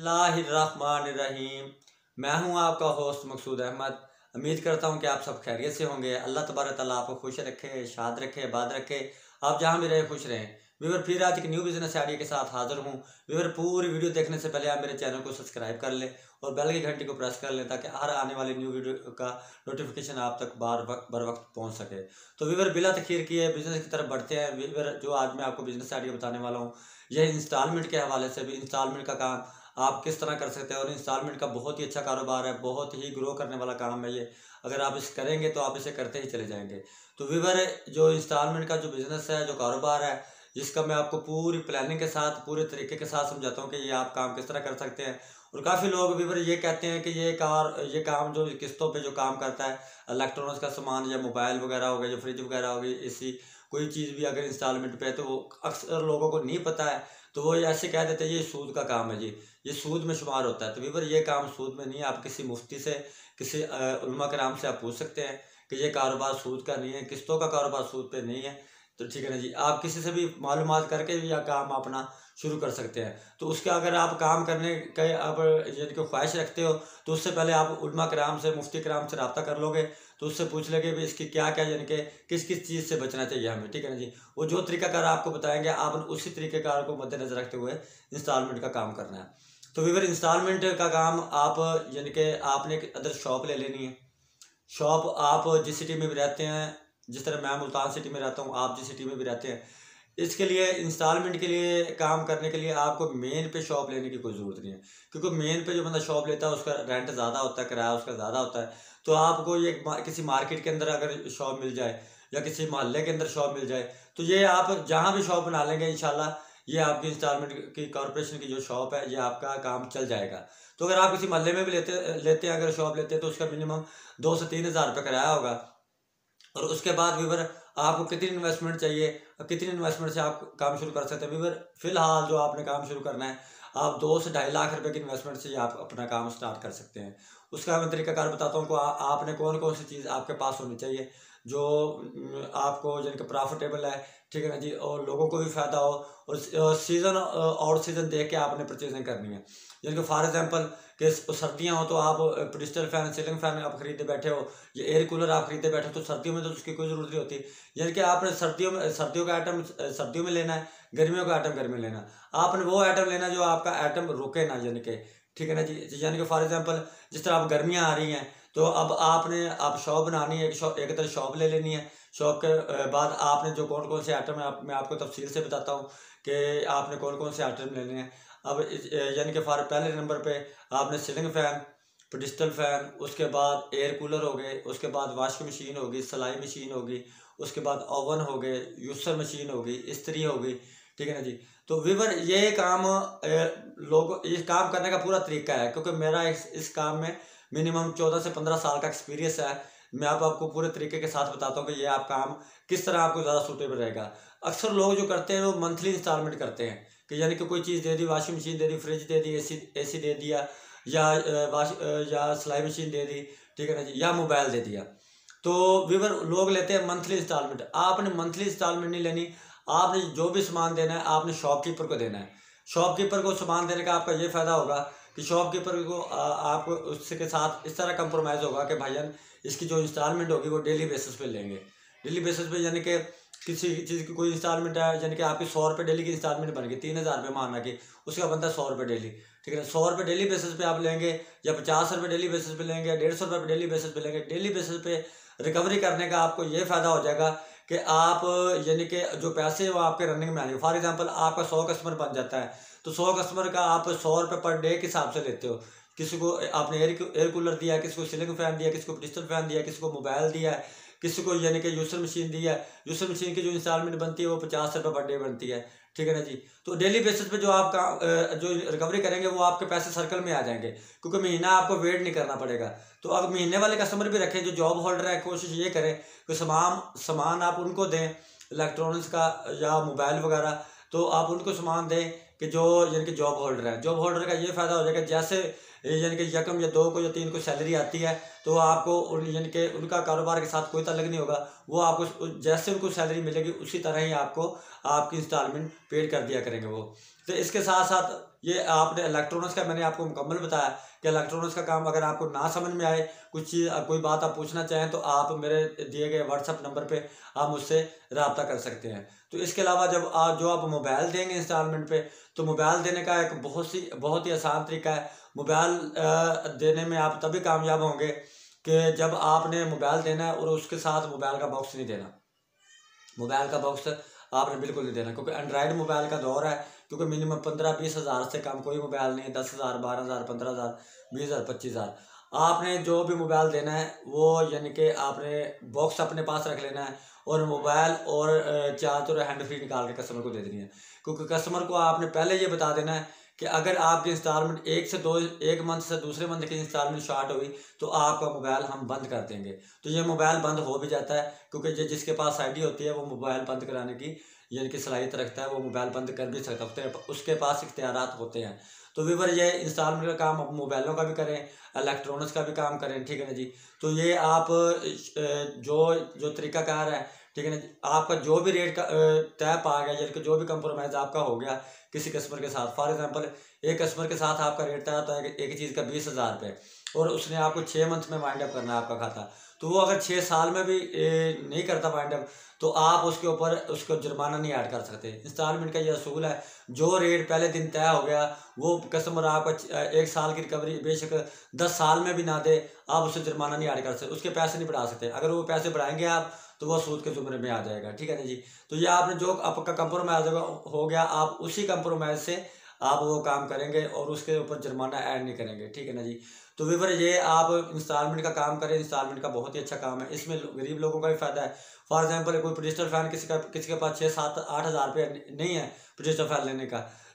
बिस्मिल्लाहिर्रहमानिर्रहीम। मैं हूं आपका होस्ट मकसूद अहमद। उम्मीद करता हूं कि आप सब खैरियत से होंगे। अल्लाह तबारक ताला आपको खुश रखे, शाद रखे, आबाद रखे। आप जहां भी रहे खुश रहें। व्यूअर फिर आज एक न्यू बिजनेस आइडिया के साथ हाजिर हूं। व्यूअर पूरी वीडियो देखने से पहले आप मेरे चैनल को सब्सक्राइब कर लें और बेल की घंटी को प्रेस कर लें ताकि हर आने वाली न्यू वीडियो का नोटिफिकेशन आप तक बर वक्त पहुँच सके। तो व्यूअर बिला तखीर किए बिजनेस की तरफ बढ़ते हैं। व्यूअर जो आज मैं आपको बिजनेस आइडिया बताने वाला हूँ यह इंस्टॉलमेंट के हवाले से भी, इंस्टॉलमेंट का काम आप किस तरह कर सकते हैं। और इंस्टॉलमेंट का बहुत ही अच्छा कारोबार है, बहुत ही ग्रो करने वाला काम है ये। अगर आप इसे करेंगे तो आप इसे करते ही चले जाएंगे। तो व्यूअर जो इंस्टॉलमेंट का जो बिज़नेस है, जो कारोबार है, जिसका मैं आपको पूरी प्लानिंग के साथ, पूरे तरीके के साथ समझाता हूँ कि ये आप काम किस तरह कर सकते हैं। और काफ़ी लोग व्यूअर ये कहते हैं कि ये काम जो किस्तों पे जो काम करता है, इलेक्ट्रॉनिक्स का सामान या मोबाइल वगैरह हो गया, जो फ्रिज वगैरह हो गई, एसी, कोई चीज़ भी अगर इंस्टॉलमेंट पे है तो वो अक्सर लोगों को नहीं पता है। तो वो ऐसे कह देते हैं ये सूद का काम है जी, ये सूद में शुमार होता है। तो व्यूअर ये काम सूद में नहीं है। आप किसी मुफ्ती से, किसी उलमा कराम से आप पूछ सकते हैं कि ये कारोबार सूद का नहीं है, किस्तों का कारोबार सूद पे नहीं है। तो ठीक है ना जी, आप किसी से भी मालूमात करके भी यह काम अपना शुरू कर सकते हैं। तो उसके अगर आप काम करने के आप यानी कि ख्वाहिश रखते हो तो उससे पहले आप उलमा कराम से, मुफ्ती कराम से रब्ता कर लोगे तो उससे पूछ लेंगे भी इसकी क्या क्या यानी कि किस किस चीज़ से बचना चाहिए हमें। ठीक है ना जी, वो जो तरीकाकार आपको बताएंगे आप उसी तरीक़ेकार को मद्देनजर रखते हुए इंस्टॉलमेंट का काम करना है। तो व्यूअर इंस्टॉलमेंट का काम आप यानी कि आपने एक अदर शॉप ले लेनी है। शॉप आप जिस सिटी में भी रहते हैं, जिस तरह मैं मुल्तान सिटी में रहता हूँ, आप जिस सिटी में भी रहते हैं, इसके लिए इंस्टॉलमेंट के लिए काम करने के लिए आपको मेन पे शॉप लेने की कोई ज़रूरत नहीं है। क्योंकि मेन पे जो बंदा शॉप लेता है उसका रेंट ज़्यादा होता है, किराया उसका ज़्यादा होता है। तो आपको ये किसी मार्केट के अंदर अगर शॉप मिल जाए या किसी मोहल्ले के अंदर शॉप मिल जाए तो ये आप जहाँ भी शॉप बना लेंगे इंशाल्लाह ये आपकी इंस्टॉलमेंट की कॉरपोरेशन की जो शॉप है ये आपका काम चल जाएगा। तो अगर आप किसी मोहल्ले में भी लेते हैं अगर शॉप लेते हैं तो उसका मिनिमम 2 से 3 हज़ार रुपये किराया होगा। और उसके बाद व्यूअर आपको कितनी इन्वेस्टमेंट चाहिए, कितनी इन्वेस्टमेंट से आप काम शुरू कर सकते हैं। व्यूअर फिलहाल जो आपने काम शुरू करना है आप 2 से 2.5 लाख रुपए की इन्वेस्टमेंट से आप अपना काम स्टार्ट कर सकते हैं। उसका मैं तरीकाकार बताता हूँ को आपने कौन कौन सी चीज़ आपके पास होनी चाहिए जो आपको यानी कि प्रॉफिटेबल है। ठीक है ना जी, और लोगों को भी फ़ायदा हो और सीज़न और सीज़न देख के आपने परचेजिंग करनी है। यानी कि फॉर एग्जांपल कि सर्दियाँ हो तो आप डिजिटल फ़ैन, सीलिंग फ़ैन आप खरीदे बैठे हो, ये एयर कूलर आप खरीदे बैठे हो, तो सर्दियों में तो उसकी कोई ज़रूरत नहीं होती। यानी कि आपने सर्दियों का आइटम सर्दियों में लेना है, गर्मियों का आइटम गर्मियों में लेना। आपने वो आइटम लेना जो आपका आइटम रुके ना, यानी कि ठीक है ना जी। यानी कि फॉर एग्जांपल जिस तरह आप गर्मियाँ आ रही हैं तो अब आप शॉप बनानी है, एक तरह शॉप ले लेनी है। शॉप के बाद आपने जो कौन कौन से आइटम है मैं आपको तफसील से बताता हूँ कि आपने कौन कौन से आइटम लेने हैं। अब यानी कि पहले नंबर पे आपने सीलिंग फ़ैन, डिजिटल फ़ैन, उसके बाद एयर कूलर हो गए, उसके बाद वॉशिंग मशीन होगी, सिलाई मशीन होगी, उसके बाद ओवन हो गए, यूसर मशीन होगी, इस्त्री होगी। ठीक है ना जी। तो व्यूअर ये काम लोग इस काम करने का पूरा तरीका है क्योंकि मेरा इस काम में मिनिमम 14 से 15 साल का एक्सपीरियंस है। मैं आपको पूरे तरीके के साथ बताता हूँ कि ये आप काम किस तरह आपको ज़्यादा सूटेबल रहेगा। अक्सर लोग जो करते हैं वो मंथली इंस्टॉलमेंट करते हैं कि यानी कि कोई चीज़ दे दी, वॉशिंग मशीन दे दी, फ्रिज दे दी, एसी दे दिया, या सिलाई मशीन दे दी, ठीक है ना जी, या मोबाइल दे दिया। तो व्यूअर लोग लेते हैं मंथली इंस्टॉलमेंट। आपने मंथली इंस्टॉलमेंट नहीं लेनी। आपने जो भी सामान देना है आपने शॉपकीपर को देना है। शॉपकीपर को सामान देने का आपका ये फ़ायदा होगा कि शॉपकीपर को आपको उसके साथ इस तरह कंप्रोमाइज़ होगा कि भाईजान इसकी जो इंस्टॉलमेंट होगी वो डेली बेसिस पे लेंगे। डेली बेसिस पे यानी कि किसी चीज़ की कोई इंस्टॉलमेंट है, यानी कि आपकी 100 रुपये डेली की इंस्टॉलमेंट बन गई, 3,000 रुपये मानना कि उसका बनता है 100 रुपये डेली। ठीक है ना, 100 रुपये डेली बेसिस पे आप लेंगे या 50 रुपये डेली बेसिस पे लेंगे या 150 रुपये डेली बेसिस पे लेंगे। डेली बेसिस पे रिकवरी करने का आपको ये फ़ायदा हो जाएगा कि आप यानी कि जो पैसे वो आपके रनिंग में आएंगे। फॉर एग्जांपल आपका 100 कस्टमर बन जाता है तो 100 कस्टमर का आप 100 रुपये पर डे के हिसाब से लेते हो। किसी को आपने एयर कूलर दिया, किसी को सीलिंग फ़ैन दिया, किसी को डिजिटल फ़ैन दिया, किसी को मोबाइल दिया है, किसी को यानी कि यूसर मशीन दी है। यूसर मशीन की जो इंस्टॉलमेंट बनती है वो 50 रुपये पर डे बनती है। ठीक है ना जी। तो डेली बेसिस पे जो आपका जो रिकवरी करेंगे वो आपके पैसे सर्कल में आ जाएंगे क्योंकि महीना आपको वेट नहीं करना पड़ेगा। तो अगर महीने वाले कस्टमर भी रखें जो जॉब होल्डर है, कोशिश ये करें कि सामान आप उनको दें इलेक्ट्रॉनिक्स का या मोबाइल वगैरह, तो आप उनको सामान दें कि जो यानी कि जॉब होल्डर है। जॉब होल्डर का ये फ़ायदा हो जाएगा जैसे यानी कि यकम या 2 को या 3 को सैलरी आती है, तो आपको यानी कि उनका कारोबार के साथ कोई ताल्लुक नहीं होगा। वो आपको जैसे उनको सैलरी मिलेगी उसी तरह ही आपको आपकी इंस्टॉलमेंट पेड कर दिया करेंगे वो। तो इसके साथ साथ ये आपने इलेक्ट्रॉनिक्स का मैंने आपको मुकम्मल बताया कि इलेक्ट्रॉनिक्स का काम अगर आपको ना समझ में आए, कुछ चीज़ कोई बात आप पूछना चाहें, तो आप मेरे दिए गए व्हाट्सअप नंबर पे आप मुझसे रब्ता कर सकते हैं। तो इसके अलावा जब आप मोबाइल देंगे इंस्टॉलमेंट पे, तो मोबाइल देने का एक बहुत ही आसान तरीका है। मोबाइल देने में आप तभी कामयाब होंगे कि जब आपने मोबाइल देना है और उसके साथ मोबाइल का बॉक्स नहीं देना। मोबाइल का बॉक्स आपने बिल्कुल नहीं देना, क्योंकि एंड्राइड मोबाइल का दौर है, क्योंकि मिनिमम 15-20 हज़ार से कम कोई मोबाइल नहीं है। 10,000, 12,000, 15,000, 20,000, 25,000 आपने जो भी मोबाइल देना है वो यानी कि आपने बॉक्स अपने पास रख लेना है, और मोबाइल और चार्जर और हैंड फ्री निकाल के कस्टमर को दे देनी है। क्योंकि कस्टमर को आपने पहले ये बता देना है कि अगर आपकी इंस्टॉलमेंट एक मंथ से दूसरे मंथ की इंस्टॉलमेंट स्टार्ट हुई तो आपका मोबाइल हम बंद कर देंगे। तो ये मोबाइल बंद हो भी जाता है, क्योंकि जिसके पास आईडी होती है वो मोबाइल बंद कराने की यानी कि सलाहियत रखता है, वो मोबाइल बंद कर भी सकता है, उसके पास इख्तियारात होते हैं। तो व्यूअर ये इंस्टॉलमेंट का काम आप मोबाइलों का भी करें, इलेक्ट्रॉनिक्स का भी काम करें, ठीक है ना जी। तो ये आप जो तरीकाकार है, ठीक है ना, आपका जो भी रेट का तय पा गया, यानी कि जो भी कंप्रोमाइज़ आपका हो गया किसी कस्टमर के साथ, फॉर एग्जांपल एक कस्टमर के साथ आपका रेट तय होता है एक चीज़ का 20,000 रुपये, और उसने आपको 6 मंथ में वाइंड अप करना है आपका खाता, तो वो अगर 6 साल में भी नहीं करता वाइंड अप, तो आप उसके ऊपर उसको जुर्माना नहीं ऐड कर सकते। इंस्टॉलमेंट का ये असूल है, जो रेट पहले दिन तय हो गया वो कस्टमर आपका 1 साल की रिकवरी बेशक 10 साल में भी ना दे, आप उससे जुर्माना नहीं ऐड कर सकते, उसके पैसे नहीं बढ़ा सकते। अगर वो पैसे बढ़ाएंगे आप तो वह सूद के जुमरे में आ जाएगा, ठीक है ना जी। तो ये आपने जो आपका कंप्रोमाइज़ हो गया, आप उसी कंप्रोमाइज़ से आप वो काम करेंगे और उसके ऊपर जुर्माना ऐड नहीं करेंगे, ठीक है ना जी। तो व्यूअर ये आप इंस्टॉलमेंट का काम करें, इंस्टॉलमेंट का बहुत ही अच्छा काम है, इसमें गरीब लोगों का भी फ़ायदा है। फॉर एग्जांपल कोई प्रोजेस्टर फैन किसी के पास 6-7-8 हज़ार रुपये नहीं है प्रोजेस्टर फैन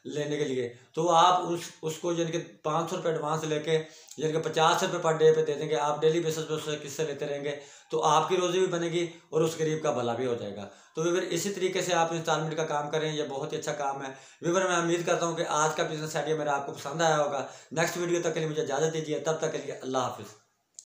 लेने के लिए, तो आप उसको यानी कि 500 रुपये एडवांस लेके यानी कि 50 रुपये पर डे पे दे देंगे, आप डेली बेसिस पे उससे किस्से लेते रहेंगे, तो आपकी रोज़ी भी बनेगी और उस गरीब का भला भी हो जाएगा। तो व्यूअर इसी तरीके से आप इंस्टॉलमेंट का काम करें, ये बहुत ही अच्छा काम है। व्यूअर मैं उम्मीद करता हूँ कि आज का बिजनेस आइडिया मेरा आपको पसंद आया होगा। नेक्स्ट वीडियो तक के लिए मुझे इजाज़त दीजिए, तब तक के लिए अल्लाह हाफिज़।